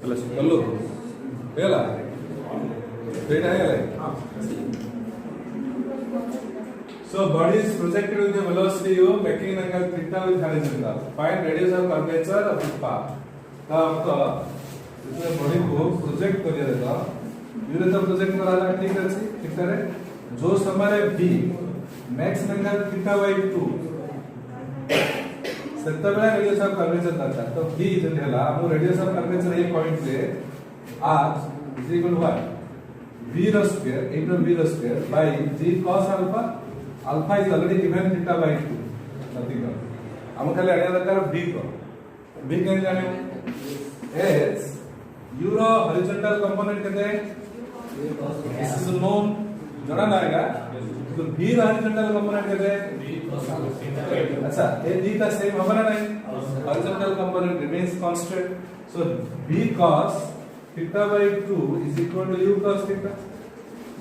कल्लू ಹೇಳ ಬೇಡ ಹೇಳ So body is projected with a velocity u making an angle theta with horizontal. Find radius of curvature of this path. का अर्थ इसमें body को project करिया देता यूरे तो प्रोजेक्ट कराला ठीक है ठीक है जो समय v max angle theta by 2 सेतबेला रेडियस ऑफ कर्वेचर दरकार तो v जन हैला हम रेडियस ऑफ कर्वेचर ए पॉइंट से r is equal to what v रो स्क्वायर into v रो square by g cos alpha alpha is already given theta by 2 nothing else हम खाली आने दरकार v को v के जाने s euro horizontal component कहते हैं this is known जरा ना आएगा तो v horizontal component कहते हैं अच्छा ये v का सेम होगा ना नहीं horizontal component remains constant so v cos theta by 2 is equal to u cos theta.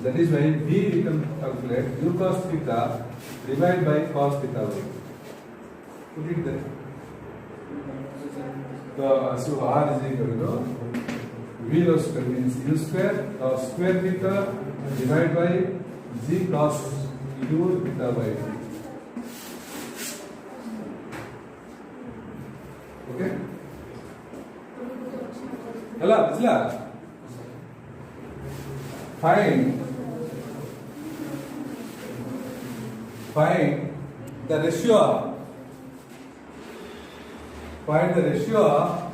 That is why v we can calculate u cos theta divided by cos theta by 2. Put it there. So r is equal to v rho square means u square cos square theta divided by g cos u theta by 2. Okay? Hello, Bisla. Find the ratio of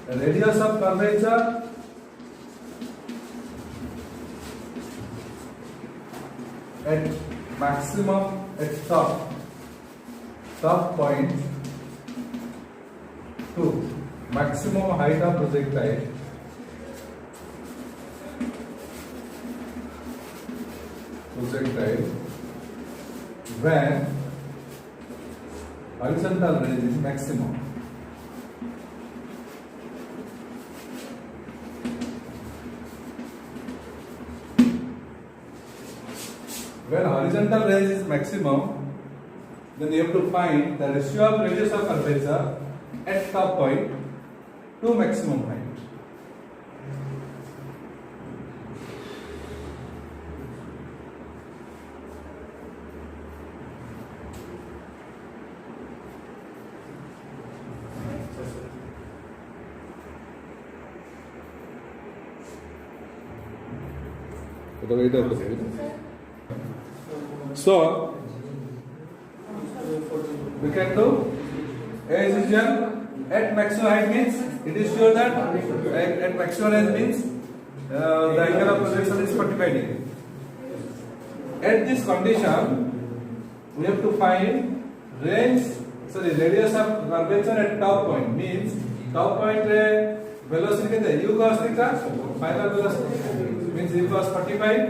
radius of curvature at maximum at top point to maximum height of projectile when horizontal range is maximum. When horizontal range is maximum, then you have to find the ratio of radius of curvature at top point to maximum height. So we can do A is equal at maximum height means it is sure that at maximum range means the angle of projection is 45 degree. At this condition, we have to find radius of curvature at top point means top point velocity कितना u cos theta final velocity means u cos 45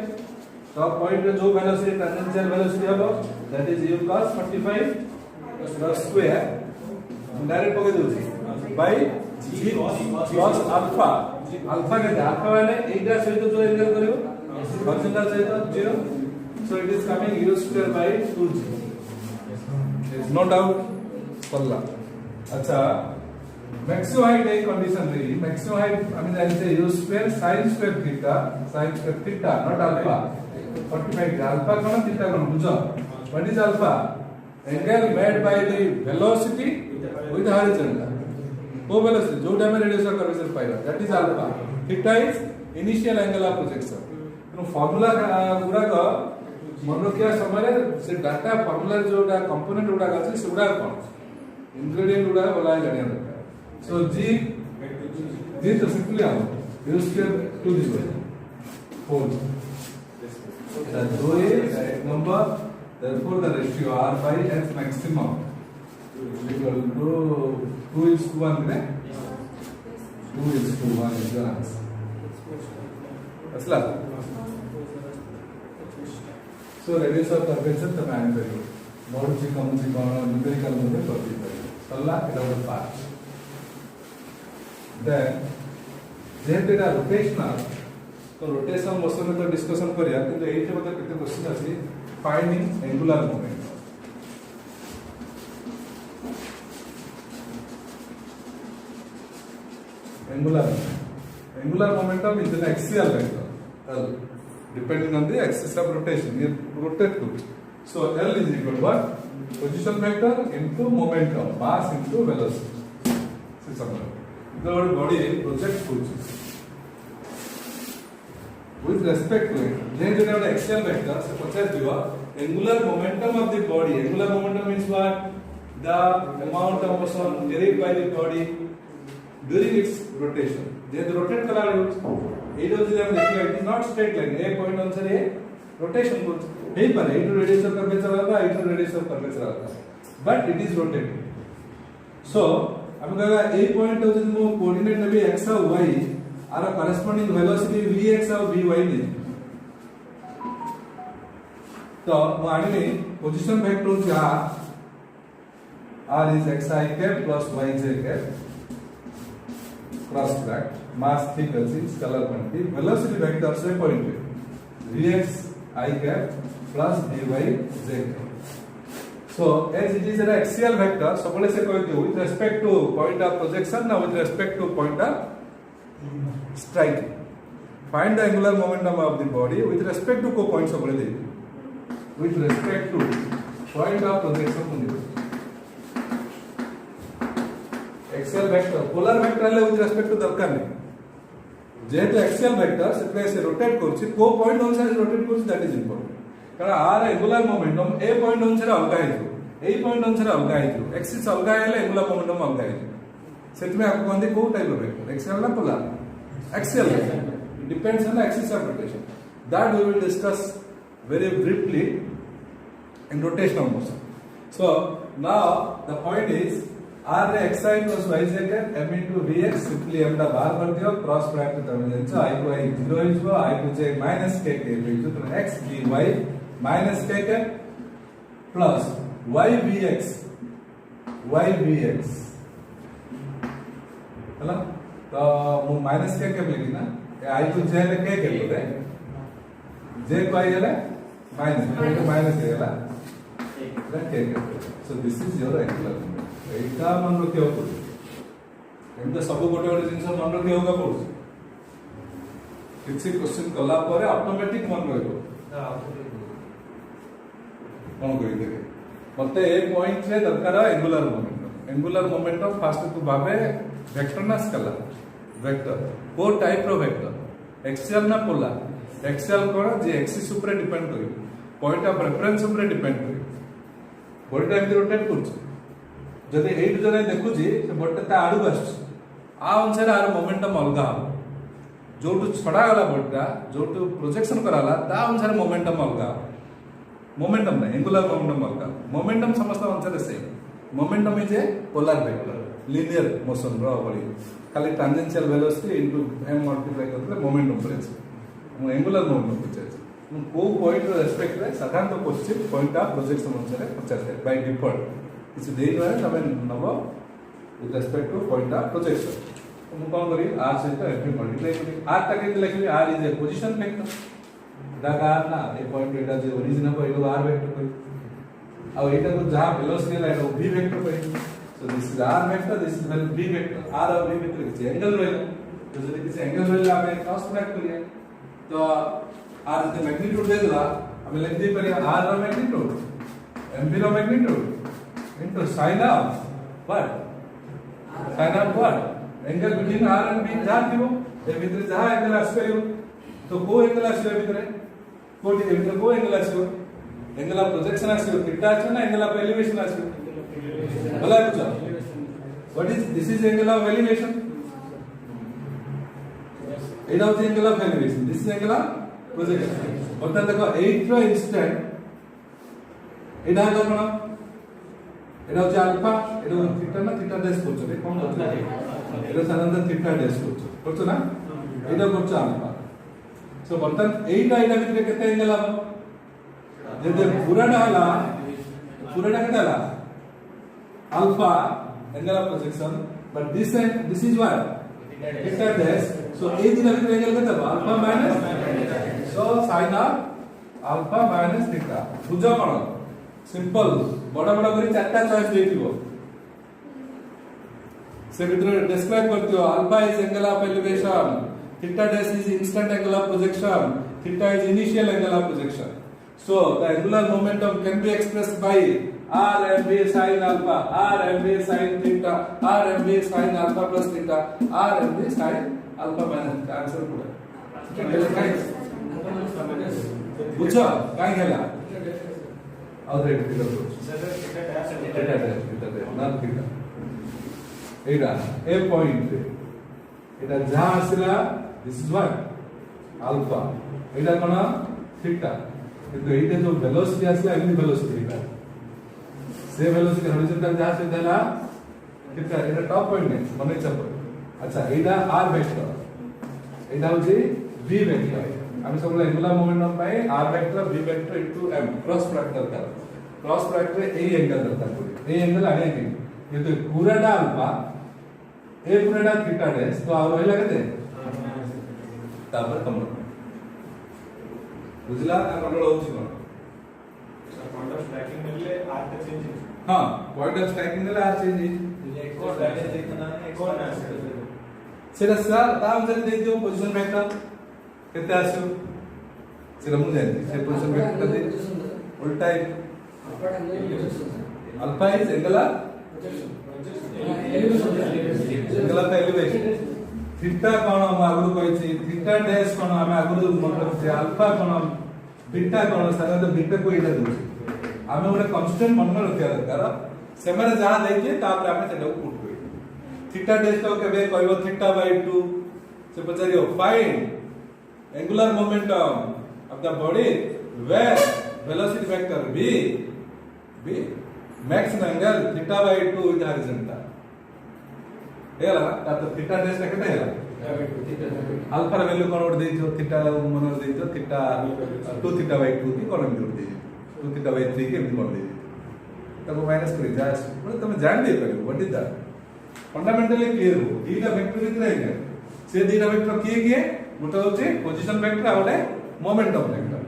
top point जो velocity tangential velocity होगा that is u cos 45 the square direct पकड़ दो by g cos alpha कहते हैं alpha वाले एक दा सहित जो एंगल करियो horizontal सहित 0 so it is coming u square by 2g there is no doubt पल्ला अच्छा maximum height एक condition रही maximum height I mean I say u square sin square theta not alpha 45 alpha कौन theta कौन बुझो what is alpha angle made by the velocity with horizontal वो velocity जो time radius of curvature पाएगा that is alpha theta is initial angle of projection तो formula पूरा का मन रखिया समय से डाटा फार्मूला जोटा कंपोनेंट गुडा अछि सेगुडा कोन इंग्रेडिएंट गुडा बोला जानिया दरकार so g तो सिंपली आओ u square to this way whole the dou a direct number therefore the ratio r by s maximum is equal to 2 is to 1 right 2 is to 1 is the answer asla so radius of curvature तब आने करियो बहुत सी कम numerical में करती है सल्ला इधर part then जेहेतु एटा रोटेशनल तो रोटेशन मोशन में तो डिस्कशन करिया किंतु एइटे मते केते क्वेश्चन अछि finding angular moment angular momentum is an axial vector L, depending on the axis of rotation. It rotate to. So L is equal to what? Position vector into momentum, mass into velocity. See somewhere. The body project forces. With respect to it, then you have an axial vector. So process angular momentum of the body. Angular momentum means what? The amount of motion carried by the body during its rotation. Then the rotate color it is not straight line. A point answer A rotation goes. Hey, but it radius of curvature it radius of curvature. But it is rotating. So, अब अगर A point है उसमें coordinate में भी x और y और corresponding velocity vx और vy नहीं. तो माने में position vector क्या R is xi cap plus yj cap cross product mass frequency scalar quantity velocity vector से point पे vx I cap plus vy z cap. So as it is an axial vector, so बोले से कोई with respect to point of projection now with respect to point of striking. Find the angular momentum of the body with respect to co-point so बोले दे with respect to point of projection बोले axial vector polar vector ले with respect to दरकार नहीं जेहेतु axial vector से से rotate करछि co-point अनुसार rotate करछि that is important. कारण आर एंगुलर मोमेंटम ए पॉइंट अनुसार अलगा हे ए पॉइंट अनुसार अलगा हे एक्सिस अलगा हेले एंगुलर मोमेंटम अलगा हे सेट में आपको कहते को टाइप ऑफ वेक्टर एक्सियल ना polar axial it depends on the axis of rotation that we will discuss very briefly in rotational motion. So now the point is r xi plus yz can m into vx simply m दा बाहर कर दियो cross product terminate so i को i 0 is i to j minus k k into तो x dy minus k k plus y vx है ना तो वो माइनस k के लेगी ना i to j ले k के बोले j को i ले माइनस k ला k के so this is your angular momentum. एटा मन रखियो पड़ो एमते सब गोटे गोटे जिंस मन रखियो होगा पड़ो किसी क्वेश्चन कला पर ऑटोमेटिक मन रहबो कोन कहि देबे मते ए पॉइंट रे दरकार एंगुलर मोमेंटम फास्ट टू भाबे वेक्टर ना स्केलर वेक्टर को टाइप रो वेक्टर एक्सियल ना पोलर एक्सियल कोन जे एक्सिस ऊपर डिपेंड करी पॉइंट ऑफ रेफरेंस ऊपर डिपेंड करी बॉडी टाइम रोटेट करछ जदि एट जने देखुची से बॉडी ता आडू आछ आ अनुसार आर मोमेंटम अलगा जोटू छडा गला बॉडीटा जोटू प्रोजेक्शन कराला ता अनुसार मोमेंटम अलगा मोमेंटम ना एंगुलर मोमेंटम अलगा मोमेंटम समस्त अनुसार same momentum is a polar vector linear motion रो बॉडी खाली tangential velocity into m multiply करले मोमेंटम पड़े एंगुलर मोमेंटम पड़े को पॉइंट रेस्पेक्ट रे साधारण क्वेश्चन पॉइंट ऑफ प्रोजेक्शन अनुसार पचासे बाय डिफॉल्ट इस देई वाले तबे नबो with respect to point of projection तो मु कोन करी r से तो f मल्टीप्लाई करी r तक के लिखली r is a position vector दागा ना ए पॉइंट एटा जे ओरिजिन को एटा r वेक्टर कोई अब एटा को जहां वेलोसिटी ला एटा v वेक्टर कोई so this is r vector this is v vector r और v वेक्टर के एंगल रहला तो जदि किसी एंगल रहला आपने क्रॉस प्रोडक्ट करिए तो r के मैग्नीट्यूड दे देला हमें लिख दी पर r रो मैग्नीट्यूड m रो magnitude into sin of what? Sin of what? Angle between R and B जहाँ थी वो ये भीतर जहाँ एंगल आश्चर्य तो को एंगल आश्चर्य भीतर को भीतर को एंगल आश्चर्य एंगल ऑफ प्रोजेक्शन आश्चर्य कितना आश्चर्य ना एंगल ऑफ एलिवेशन आश्चर्य बोला कुछ what is this is angle of elevation it is angle of elevation this is angle of projection बता देखो 8 रो इंस्टेंट इधर का बना এটা হচ্ছে আলফা এটা থিটা না থিটা ড্যাশ করছে রে কোন হচ্ছে এটা সাধারণত থিটা ড্যাশ করছে না এটা করছে আলফা সো বর্তমান এইটা ভিতরে কত অ্যাঙ্গেল হবে যদি পুরাটা কেতে হলা alpha angle of projection but this is what theta dash so এই দিনের ভিতরে অ্যাঙ্গেল কত হবে alpha minus so sin of alpha minus theta বুঝা কোন सिंपल बड़ा बड़ा करी चारटा चॉइस देथिबो से मित्रों डिस्क्राइब करते हो alpha is angle of elevation, theta dash is instant angle of projection, theta is initial angle of projection. So the angular momentum can be expressed by RMB sin alpha, RMB sin theta, RMB sin alpha plus theta, RMB sin alpha minus theta. Answer पूरा. बुझा काय गेला? Out rate figure करू. Theta ना theta. एटा ए point एटा जहा आसला this is what alpha. Etah cone theta. কিন্তু এইটা যে ভেলোসিটি আসলে এমনি ভেলোসিটি এটা সে ভেলোসিটি হরিজন্টাল যা আছে দেলা ঠিক আছে এটা টপ পয়েন্ট নেই মনে চাপ আচ্ছা এইটা আর ভেক্টর এটা হচ্ছে ভি ভেক্টর আমি সবগুলো এঙ্গুলার মোমেন্টাম পাই আর vector V vector into M cross product দরকার ক্রস প্রোডাক্টে এই অ্যাঙ্গেল দরকার পড়ে এই অ্যাঙ্গেল আনে কি কিন্তু পুরাটা আলফা এই পুরাটা থিটা ড্যাশ তো আর হই লাগে তারপর কমন বুঝলা না কন্ট্রোল হচ্ছে কোন পয়েন্ট অফ স্ট্রাইকিং নিলে আর টা চেঞ্জ हां পয়েন্ট অফ স্ট্রাইকিং নিলে আর চেঞ্জ কোন ডাইরেক্ট দেখনা কোন আছে সেটা স্যার তাও যদি দেই দিও পজিশন ভেক্টর কেতে আসো সেটা মু জানি সে পজিশন ভেক্টর দে উল্টা alpha is angle of angle of elevation theta कोन हम आगु कहिछि थीटा डैश कोन हम आगु मतलब से अल्फा कोन बीटा कोन सारा तो बीटा को इला दउछि हमें ओटा कांस्टेंट मन में रखिया दरकार से माने जहां देखिए तापर हमें सेटा पुट करी थीटा डैश तो केबे कहबो थीटा बाय 2 से पचारियो find angular momentum of the body where velocity vector v maximum angle theta by 2 is horizontal हेला तातो थीटा डैश केते हेला अल्फा ರ ವ್ಯಾಲ್ಯೂ कोन ओड देइछो थीटा मन देइछो थीटा 2 थीटा बाय 2 की कोन मिल देइछो 2 थीटा बाय 3 के कोन देइछो तको माइनस करी जा मतलब तुम जान दे परियो what is that fundamentally clear हो दीटा वेक्टर कितने है से दीटा वेक्टर किए किए मोटा होचे पोजीशन वेक्टर आउटे मोमेंटम वेक्टर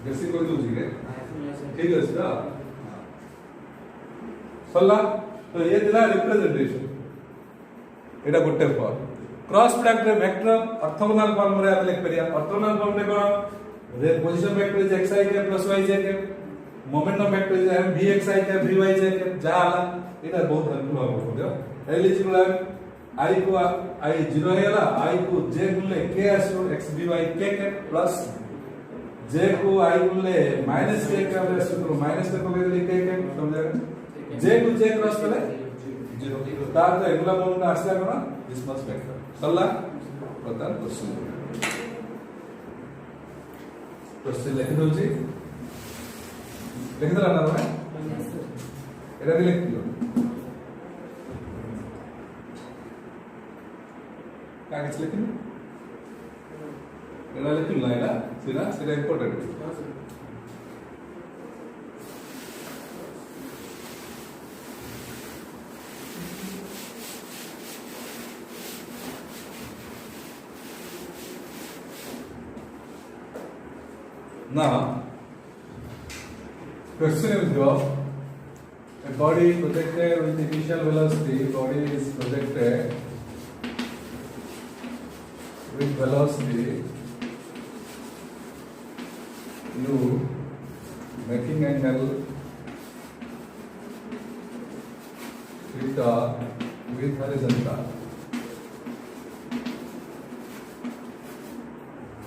बेसिक कर दूजी रे ठीक है सर सल्ला तो ये दिला रिप्रेजेंटेशन एटा गोटे फॉर्म क्रॉस प्रोडक्ट रे वेक्टर ऑर्थोगोनल फॉर्म रे आप लिख परिया ऑर्थोगोनल फॉर्म रे कोन रे पोजीशन वेक्टर इज xi के प्लस y j के मोमेंटम वेक्टर इज vxi के vy j के जा आला एटा बहुत हेल्पफुल हो एल इज इक्वल i को i 0 हेला i को j गुणले k आसो x by k के प्लस j को i गुणले माइनस k के आसो तो माइनस के को के k के समझा j को j क्रॉस करे 0 तार तो एंगुलर मोमेंटम आसला कोन दिस मस्ट वेक्टर सल्ला प्रकार क्वेश्चन क्वेश्चन लिख दोजी लिख दला ना भाई एटा भी लिख दियो कागज लिखिन एटा लिखिन ना एटा सीधा important Now, question is your a body projected with initial velocity. Body is projected with velocity u, making angle theta with horizontal.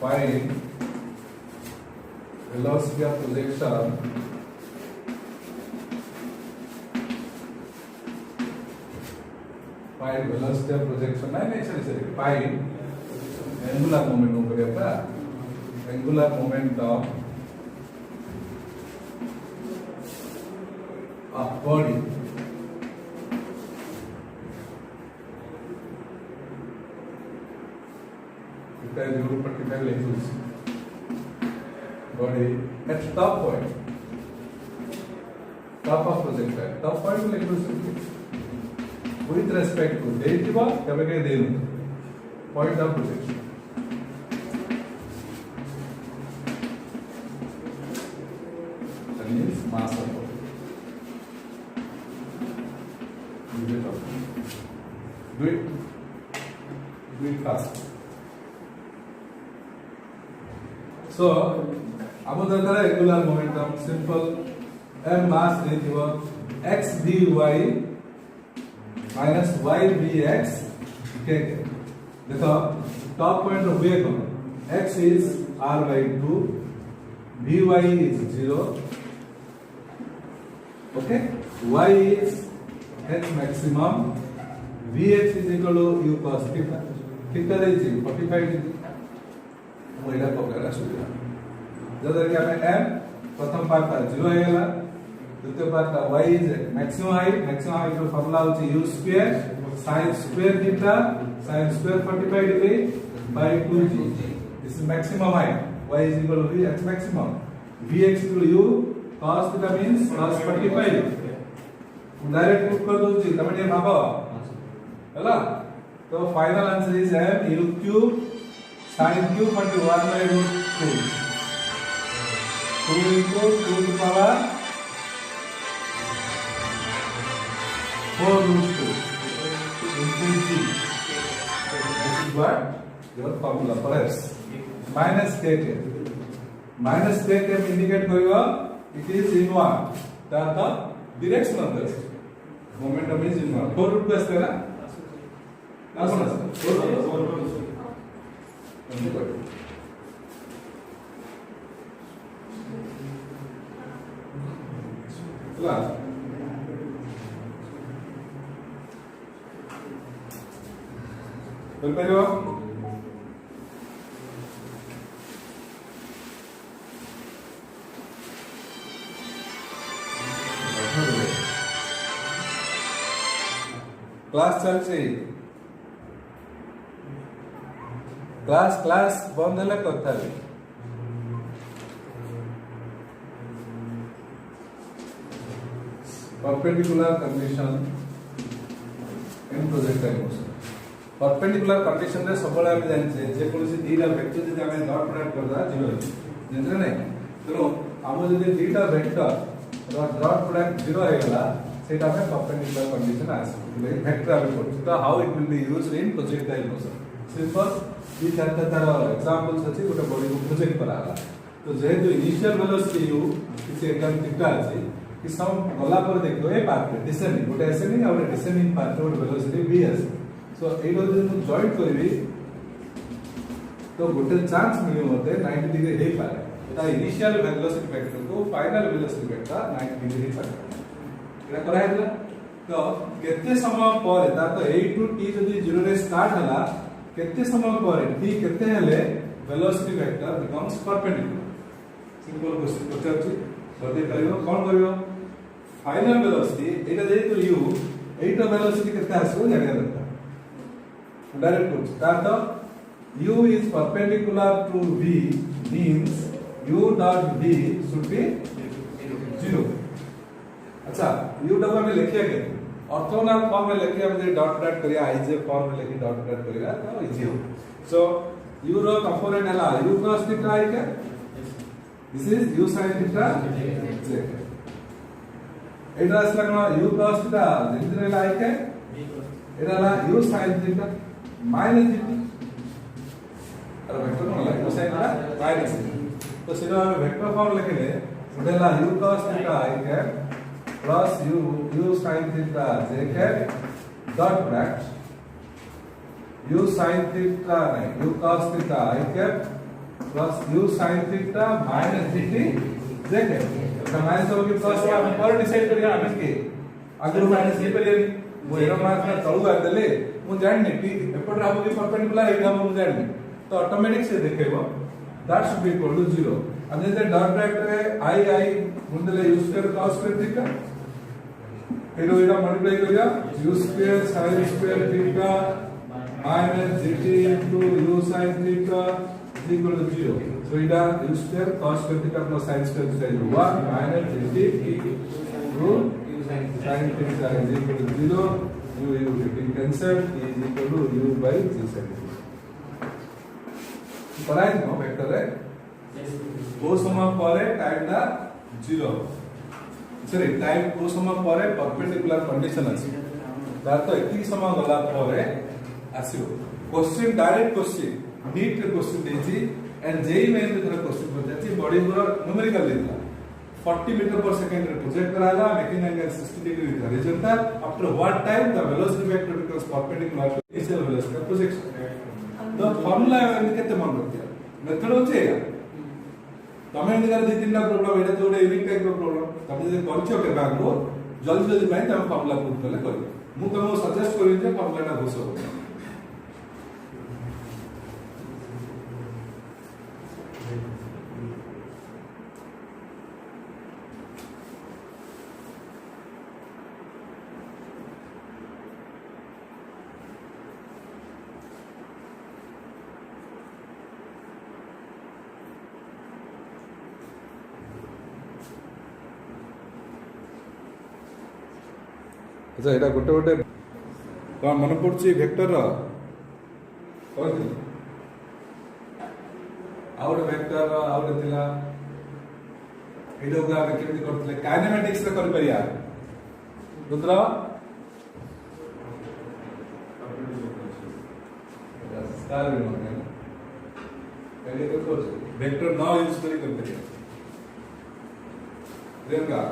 Find velocity of projection find velocity of projection नहीं sorry find angular momentum करेगा angular momentum of body इतना 0.5 लिखूँ body at top point top of projectile top point will equal with respect to deitiva कभी कहीं देनु point of projection that means mass of body do it fast. So अब दरकार regular momentum simple m मास देथिबो x dy minus y dx के देखो top point रो वेग x is r by 2 vy is 0 okay y is h maximum vx is equal to u cos theta theta is 45 degree वो एटा पकड़ा सुविधा जदर के हमें m प्रथम part का 0 आएगा द्वितीय पार्ट का y is maximum height का फार्मूला होची u square sin square theta sin square 45 degree by 2g. This is maximum height. Y is equal to v x maximum. Vx equal to u cos theta means cos 45. Direct put कर दो जी तमे ये भागो हैला तो final answer is m u cube sin cube 1 by root 2 2 into 2 to the power 4 root 2 into g. This is what your formula for s minus kk. Minus kk indicate kariba it is inward. That the direction of this momentum is inward. 4 root 2 asते ना ना सुना sir 4 root 2 class Prepare class चलছে class बंद হলে কথা হবে perpendicular condition in projectile motion perpendicular condition रे सबले हम जानछे जे कोनसी दीटा वेक्टर जदि हम डॉट प्रोडक्ट करदा 0 जानछे नै तो हम जदि दीटा वेक्टर रो डॉट प्रोडक्ट 0 हेगला सेटा में perpendicular condition आसे like vector आबे पड़छ तो how it will be used in projectile motion simple ई चारटा तार एग्जांपल्स अछि गोटे बॉडी को प्रोजेक्ट कराला तो जेहेतु इनिशियल वेलोसिटी u किसी एकदम थीटा अछि कि सम गला पर देखो ए पार्ट पे डिसेंडिंग गोटे असेंडिंग और डिसेंडिंग पार्ट रो वेलोसिटी v अछि सो एडो जदि जॉइंट करबी तो गोटे चांस मिलियो मते 90 डिग्री हे पारे ता इनिशियल वेलोसिटी वेक्टर को फाइनल वेलोसिटी वेक्टर 90 डिग्री हे पारे एटा करा हेला तो केते समय पर ता तो a टू t जदि 0 रे स्टार्ट हला केते समय पर t केते हेले velocity vector becomes perpendicular simple question पचाछि सदे करियो कोन करियो फाइनल वेलोसिटी एटा दे तो u एटा वेलोसिटी केते आसो जानिया दरकार डायरेक्ट पुट ता तो u is perpendicular to v means u dot v should be 0 अच्छा u डबल में लिखिया के ऑर्थोगोनल फॉर्म में लिखिया हम डॉट डॉट करिया i j फॉर्म में लिखि डॉट डॉट करिया तो इजी हो सो u रो कंपोनेंट हला u cos थीटा आई के this is u sin theta j एटा असला कोन u cos थीटा जिंदरे लाई के एटा ला u sin theta minus theta अरे वेक्टर कोन ला u sin थीटा माइनस तो सीधा हम वेक्टर फॉर्म लिखले उडेला u cos थीटा आई के plus u sin theta j cap dot product u sin theta u cos theta I cap plus u sin theta minus dt j cap तो minus हो कि plus हम पर decide करिया हम के अगर माइनस ये करिया वो एरो मार्क ना तळु आ देले मु जाननी टी एपट राबो कि परपेंडिकुलर एटा मु जाननी तो ऑटोमेटिक से देखेबो that should be equal to 0 अब जैसे डॉट प्रोडक्ट रे i मुंदले यूज कर cos square theta एरो एटा मल्टीप्लाई करिया u square sin square theta minus dt into u sin theta is equal to 0 so Etah u square cos square theta plus sin square theta is 1 minus dt into u sin theta is equal to 0 u getting cancelled is equal to u by g sin theta पढ़ाई no vector है वो समय परे time दा 0 sorry time को समय परे perpendicular condition अछि ତାର ତ ଏତିକି ସମୟ ଗଲା ପରେ ଆସିବ क्वेश्चन डायरेक्ट क्वेश्चन नीट रे क्वेश्चन देछि एंड जेई मेन रे थोड़ा क्वेश्चन पचाछि बॉडी पूरा न्यूमेरिकल देला 40 मीटर पर सेकंड रे प्रोजेक्ट कराला मेकिंग एंगल 60 डिग्री था रिजल्ट था after what time the velocity vector becomes perpendicular to initial velocity of projection the formula केते मन रखिया मेथड होचे तमे एंड कर दी तीनटा प्रॉब्लम एटा तो यूनिक टाइप रो प्रॉब्लम तमे जे करछो के बागो जल्दी जल्दी भाई तमे फार्मूला प्रूव करले करियो मु तमको सजेस्ट करियो जे फार्मूला टा घोषो अच्छा एटा गोटे गोटे कौन मन पड़ुची वेक्टर रो कहथि आउट वेक्टर रो आउट थिला एडो का केमि करथले काइनेमेटिक्स रे कर परिया रुद्र स्टार भी मन पहले तो वेक्टर ना यूज करी कर परिया Priyanka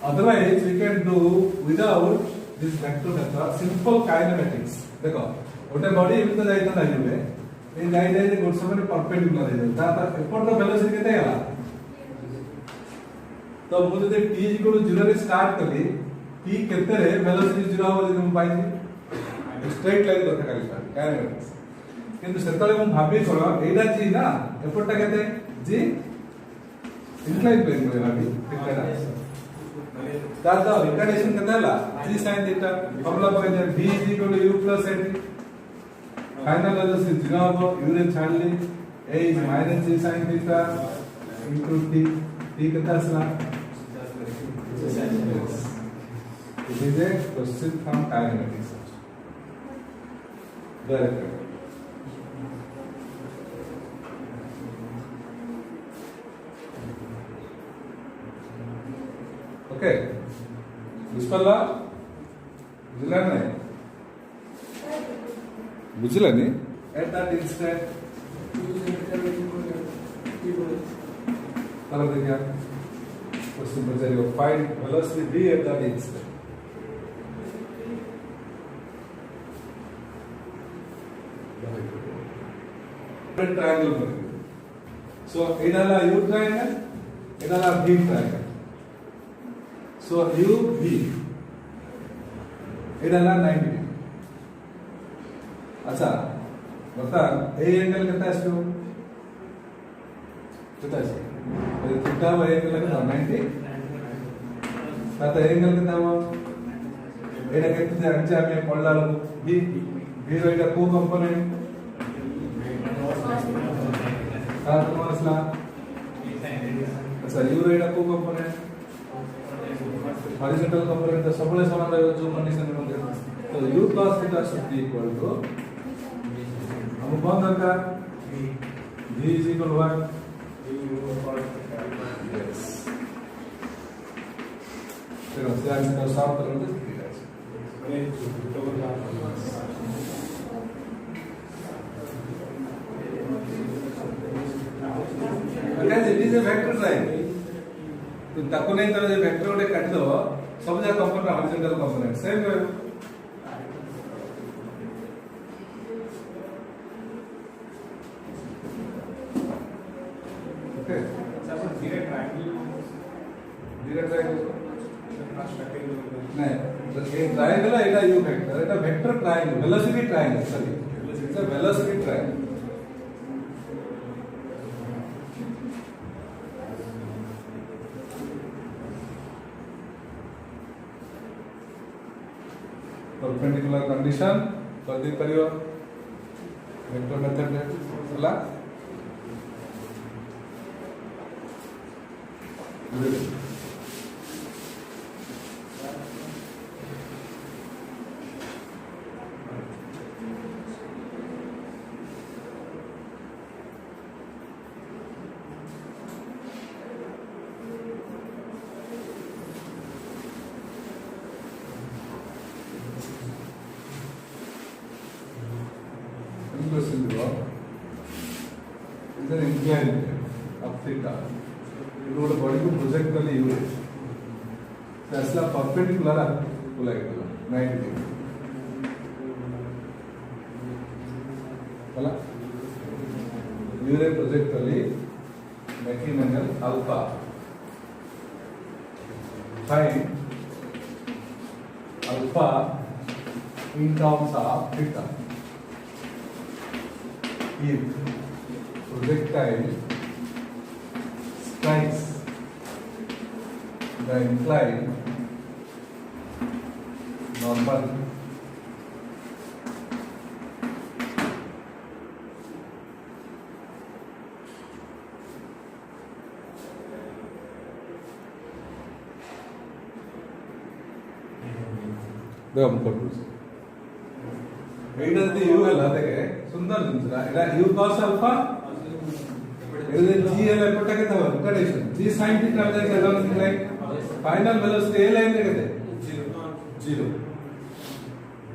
otherwise we can do without this vector method simple kinematics देखो गोटे बॉडी एमते जाइता लाइबे ए जाई जाई गोटे समय परपेंडिकुलर हे ता एपट द वेलोसिटी केते हला तो मु जदि t 0 रे स्टार्ट कली t केते रे वेलोसिटी 0 हो जदि मु पाइछि स्ट्रेट लाइन कथा काली काइनेमेटिक्स किंतु सेतले मु भाबी करो एडा जी ना एपटटा केते जी इंक्लाइन प्लेन में भाभी कितना दादा इंक्लिनेशन कितना ला g sin थीटा फॉर्मूला पर जे v u at final velocity 0 हो u रे छाडली a g sin theta into t कितना असला it is a question from kinematics directly okay बुझपल्ला बुझला नहीं बुझला नहीं एट दैट इंस्टेंट चलो देखिए क्वेश्चन पचारियो find velocity v at that instant triangle so इडाला u ट्रायंगल इडाला v triangle so u v इडाला 90 अच्छा बता ए एंगल कितना है कितना है थीटा और एंगल कितना 90 आता एंगल कितना हो एडा कितना अंचा में पड़ला b b रो एडा को कंपोनेंट साथ मसला अच्छा u रो एडा को कंपोनेंट horizontal component तो सबले समान रहेगा जो कंडीशन में होंगे तो u cos theta should be equal to हम कौन दरकार v is equal to what yes चलो से आज का सॉल्व करेंगे again it is a vector line तो ताको नहीं तो जे वेक्टर गोटे काटी दो सब जा कंपोनेंट हॉरिजॉन्टल कंपोनेंट सेम रहे ओके सब धीरे ट्रायंगल नहीं तो ये ट्रायंगल है एटा you vector Etah vector triangle velocity triangle sorry it's a velocity triangle perpendicular condition कर दे परियो वेक्टर मेथड है हला is an inclined plane of theta. It would body को project करने यू है. तो ऐसा perpendicular आपको लगेगा 90 degree. बोला? यू रे project करने making angle alpha. Find alpha in terms of theta. If projectile strikes the inclined normal देखो हम कर এইটা যদি ইউ এল থাকে সুন্দর জিনিসটা এটা ইউ cos আলফা এটা জি এল এপটা কেতে হবে রোটেশন জি sin থিটা মানে কেতে হবে লাইক ফাইনাল ভেলোসিটি এ লাইন কেতে 0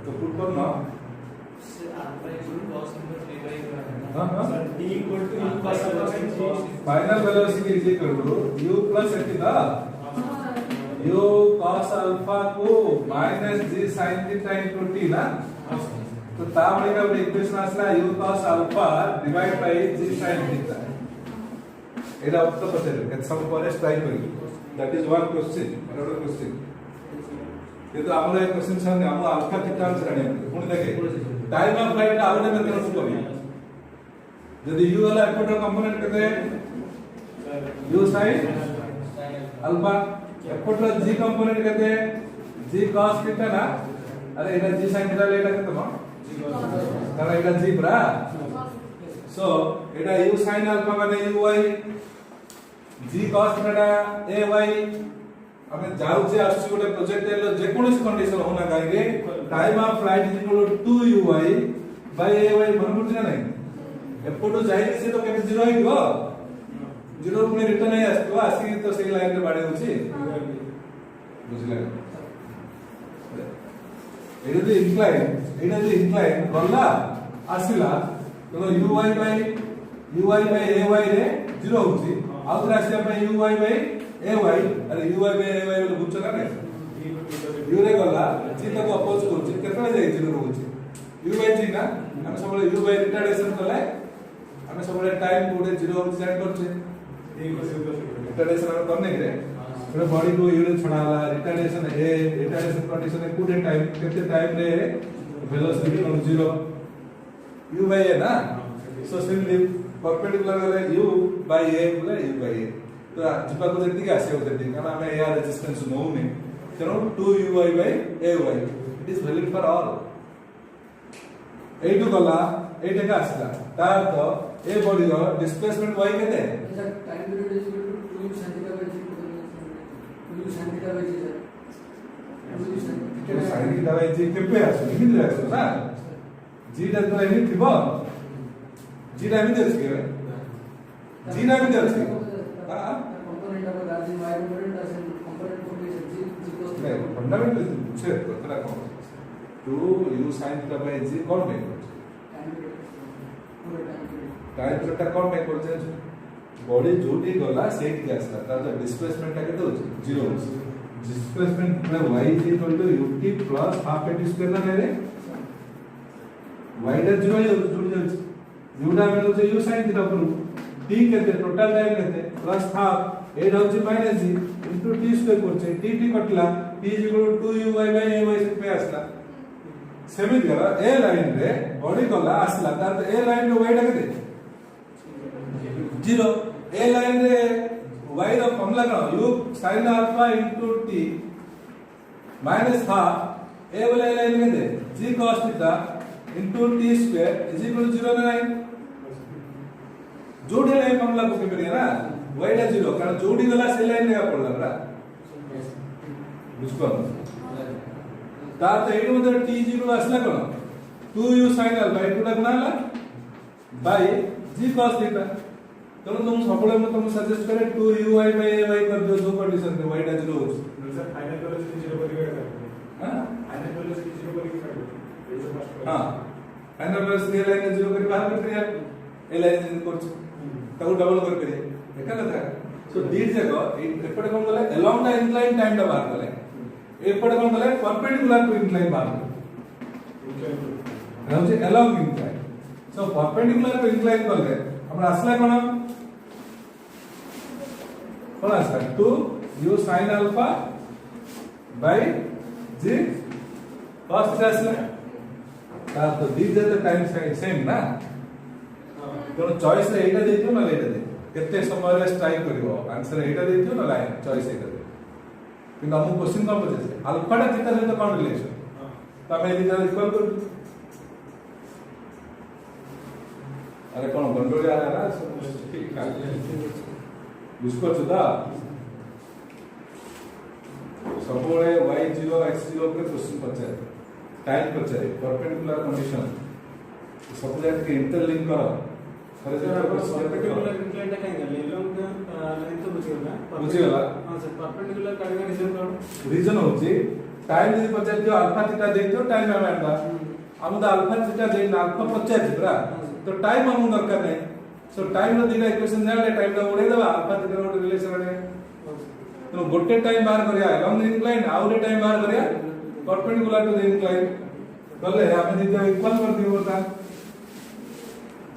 তো পুট কর না से alpha equal to cos number 3 हां हां sir d equal to u cos alpha final velocity is equal to u plus एथिटा u cos अल्फा को minus g sin theta into t ना तो ताबड़े का इक्वेशन आसला u cos alpha divide by g sin theta एटा उत्तर पचेर केत सब पर ट्राई करी that is one question another question ये तो हमर एक क्वेश्चन संगे हम अल्फा थीटा आंसर आने पुणी देखे टाइम ऑफ फ्लाइट आवने में केन करी यदि u वाला एफर्ट कंपोनेंट केते u sin alpha effort g component केते g cos थीटा ना अरे एटा g sin थीटा लेटा केते म कारण एटा g ब्रा सो एटा u sin अल्फा माने uy g cos theta ay ଆମେ ଯାଉଛେ ଆସୁଛି ଗୋଟେ ପ୍ରୋଜେକ୍ଟାଇଲ ଯେ କୌଣସି କଣ୍ଡିସନ ହୋନା କାହିଁକି time of flight is equal to 2uy Bai ay ମନେ ପଡୁଛି ନା ନାହିଁ ଏପଟୁ ଯାଇକି ସେ ତ କେବେ 0 ହେଇଯିବ 0 ପୁଣି ରିଟର୍ନ ହେଇ ଆସିବ ଆସିକି ତ ସେଇ ଲାଇନରେ ବାଡି ହଉଛି ବୁଝିଲେ ଏଇଟା ଇନକ୍ଲାଇନ ଗଲା ଆସିଲା ତ uy ବାଇ ay ରେ 0 ହଉଛି ଆଉ ଥରେ ଆସିବା ପାଇଁ uy ବାଇ ay अरे uy by ay बोले बुझछ ना नै u रे गला g तक अपोज करछ केतले जाय 0 रहउछ u by g ना हम सब u by रिटार्डेशन कले हम सब टाइम कोडे 0 होछ सेट करछे रिटार्डेशन हम करने रे पूरा बॉडी को u रे छडाला रिटार्डेशन कंडीशन कोडे टाइम केते टाइम रे वेलोसिटी 0 u by a ना सो सिंपली परपेंडिकुलर गले u by a बोले u by a तो जिपा को जति के आसे होते कारण हमें एयर रेजिस्टेंस नो ने तेनो 2uy by ay it is valid for all एटू गला एटा का आसला तार तो ए बॉडी रो डिस्प्लेसमेंट y केते sir time period is equal to 2u sin theta by g 2u sin theta by g sir 2u sin theta by g केपे आसो हिंदी रे आसो ना g दा तो एनी थिबो g दा एमी देछ के g ना भी देछ component of the y component as in component of g cos नहीं फंडामेंटल पूछे कतरा कौन 2u sin theta by g कौन में टाइम पीरियड कौन में करछे बॉडी जोटी गला सेट के आसला तार डिस्प्लेसमेंट ता केते होछ 0 होछ डिस्प्लेसमेंट मतलब y ut plus half at square ना रे y दा 0 जुड़ जाछ जुड़ा में होछ u sin थीटा पर t केते टोटल टाइम केते प्लस हाफ 8 होची minus g into t square करछे t catla t = 2uy by ay से पे आसला सेमी करा ए लाइन रे बॉडी गला आसला तार ए लाइन रे y टा केते 0 ए लाइन रे y रो फॉर्मूला का u sin alpha into t minus half ए वाला लाइन केते g cos theta into t square = 0 ना 9 जोड़ी लाइन फॉर्मूला को के ना y टा 0 कारण जोड़ी गला से लाइन रे पड़ला बरा बुझको ता तो एटु मतलब t 0 आसला कोन 2u sin अल्फा इनटू टा बनाला बाय g cos थीटा तो तुम सबले मैं तुम सजेस्ट करे 2uy by ay कर दो दो कंडीशन में y टा 0 हो सर फाइनल वेलोसिटी 0 पर ही हां फाइनल वेलोसिटी 0 पर ही हां फाइनल वेलोसिटी लाइन 0 कर बाहर कर दिया ए लाइन करछ ताको डबल कर करे एका कथा सो दीड जाको एपटे कोन गले अलोंग द इंक्लाइन टाइम दा बाहर गले एपटे कोन गले परपेंडिकुलर टू इंक्लाइन बाहर रहउचे along incline so perpendicular to incline गले हमरा असला कोन असला 2 u sin alpha by g cos theta असला तो these are the time same ना तो चॉइस रे एटा देथियो ना एटा दे केते समय रे स्ट्राइक करिवो आंसर एटा देथियो ना लाइन चॉइस एटा दे किंतु हम क्वेश्चन का पचे अल्फा टा थीटा सहित कोन रिलेशन तमे दिटा इक्वल कर अरे कोन गंडोली आला ना ठीक बुझको छुदा सबोळे y0 x0 पे क्वेश्चन पचारे टाइम पचारे परपेंडिकुलर कंडीशन सब जात के इंटरलिंक करो अरे सर परपेंडिकुलर इंक्लाइन टा काहे गले लोग लाइन तो बुझियोला बुझियोला हां सर परपेंडिकुलर काढे रीजन कोन रीजन होची टाइम जदी पचारथियो अल्फा थीटा देखियो टाइम में आंदा आमुदा अल्फा थीटा देना अल्फा पचारथि बरा तो टाइम हम दरकार नहीं सो टाइम रो दिना इक्वेशन जाले टाइम दा उडे देबा अल्फा थीटा रो रिलेशन आने तो गोटे टाइम बाहर करिया लॉन्ग इंक्लाइन आउटे टाइम बाहर करिया परपेंडिकुलर टू द इंक्लाइन कले हमें दिया इक्वल कर दियो बता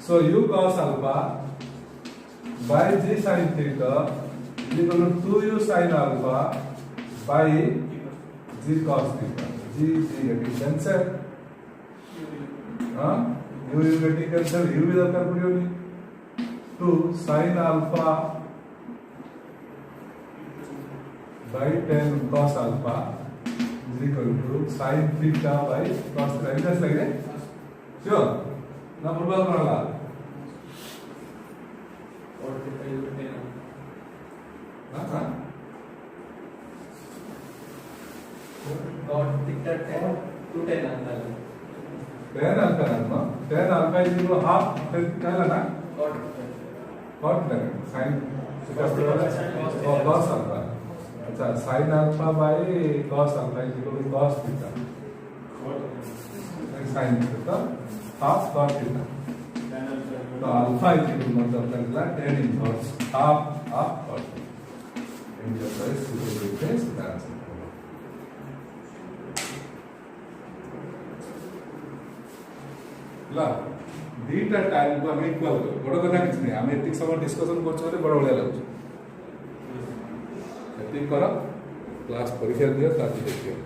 सो u cos alpha by g sin theta is equal to 2u sin alpha by g cos theta g getting cancel हां u getting cancel u भी दरकार पड़ियोनी 2 sin alpha by tan cos alpha is equal to sin theta by cos theta इधर लग रहे sure ना programme करला और theta is ten हां और थीटा 10 to 10 आता है tan alpha ना tan alpha is equal to half क्या ना और cot लगे sin और cos alpha अच्छा sin alpha by cos alpha is equal to cos theta sin theta half cos theta तो alpha is equal to मतलब लगला tan inverse half cos in the place to replace that ला theta time को हम equal बड़ कथा किछ नै हम एतिक समय डिस्कशन करछ बोले बड़ बढिया लागछ एतिक कर क्लास परीक्षा दियो ताकि देखियो